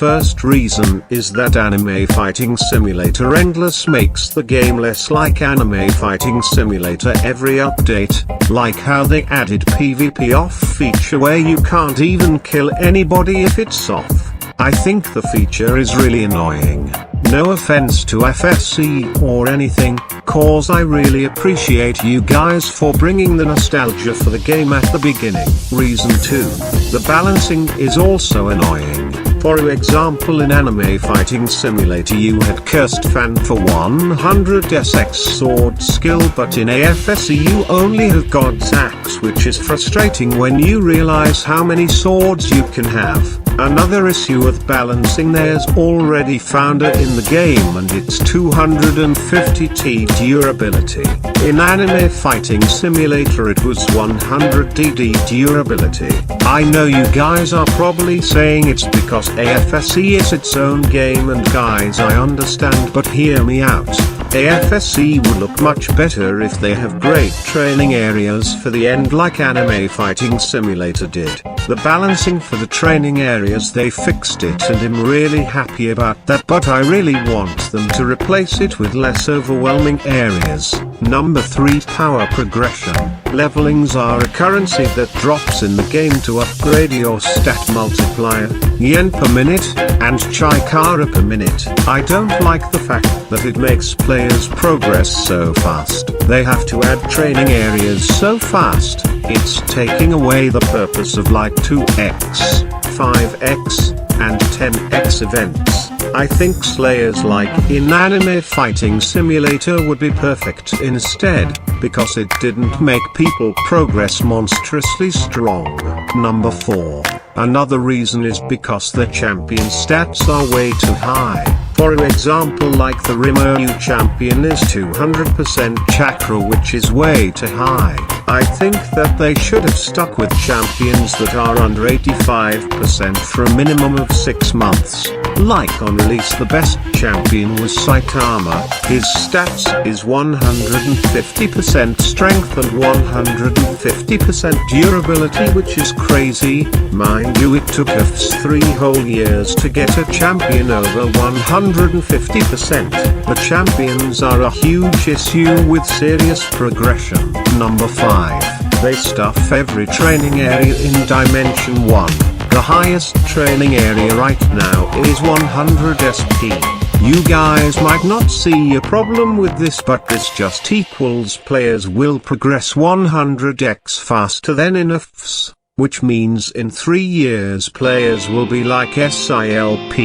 First reason is that Anime Fighting Simulator Endless makes the game less like Anime Fighting Simulator every update, like how they added PvP off feature where you can't even kill anybody if it's off. I think the feature is really annoying. No offense to FSC or anything, cause I really appreciate you guys for bringing the nostalgia for the game at the beginning. Reason 2. The balancing is also annoying. For example, in Anime Fighting Simulator you had Cursed Fan for 100 SX sword skill, but in AFSC you only have God's Axe, which is frustrating when you realize how many swords you can have. Another issue with balancing, there's already Founder in the game and it's 250t durability. In Anime Fighting Simulator it was 100dd durability. I know you guys are probably saying it's because AFSC is its own game, and guys, I understand, but hear me out. AFSC would look much better if they have great training areas for the end like Anime Fighting Simulator did. The balancing for the training areas, they fixed it and I'm really happy about that, but I really want them to replace it with less overwhelming areas. Number 3. Power progression. Levelings are a currency that drops in the game to upgrade your stat multiplier, yen per minute, and chikara per minute. I don't like the fact that it makes players progress so fast. They have to add training areas so fast. It's taking away the purpose of like 2x, 5x, and 10x events. I think slayers like in Anime Fighting Simulator would be perfect instead, because it didn't make people progress monstrously strong. Number 4. Another reason is because the champion stats are way too high. For example, like the Rimuru champion is 200% chakra, which is way too high. I think that they should have stuck with champions that are under 85% for a minimum of 6 months. Like on release, the best champion was Saitama. His stats is 150% strength and 150% durability, which is crazy. Mind you, it took us 3 whole years to get a champion over 150%. The champions are a huge issue with serious progression. Number 5. They stuff every training area in Dimension 1. The highest training area right now is 100 SP. You guys might not see a problem with this, but this just equals players will progress 100x faster than in AFS, which means in 3 years players will be like SILP.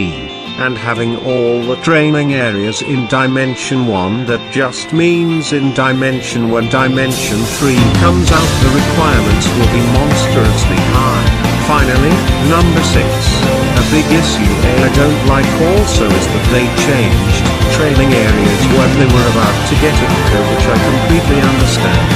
And having all the training areas in Dimension 1, that just means in Dimension when Dimension 3 comes out the requirements will be monstrously high. Finally, number 6. A big issue I don't like also is that they changed training areas when they were about to get into, which I completely understand.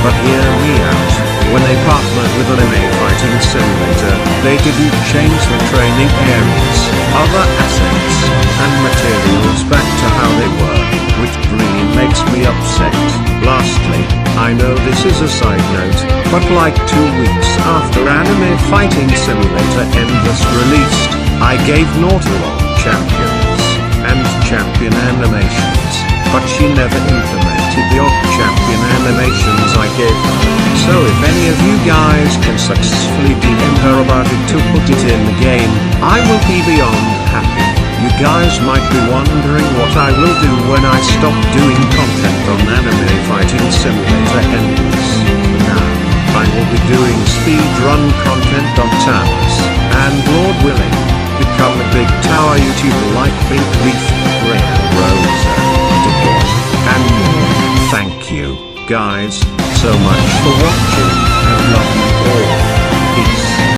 But hear me out. When they partnered with Anime Fighting Simulator, they didn't change the training areas, other assets, and materials back to how they were, which really makes me upset. Lastly, I know this is a side note, but like 2 weeks after Anime Fighting Simulator Endless released, I gave Nautilon champions and champion animations, but she never implemented the odd champion animations I gave her. So if any of you guys can successfully DM her about it to put it in the game, I will be beyond happy. You guys might be wondering what I will do when I stop doing content on Anime Fighting Simulator Endless. Now, I will be doing speedrun content on towers, and Lord willing, become a big tower YouTuber like Pink Leaf, Rare Rosa, DeBoy, and more. Thank you, guys, so much for watching, and love you all.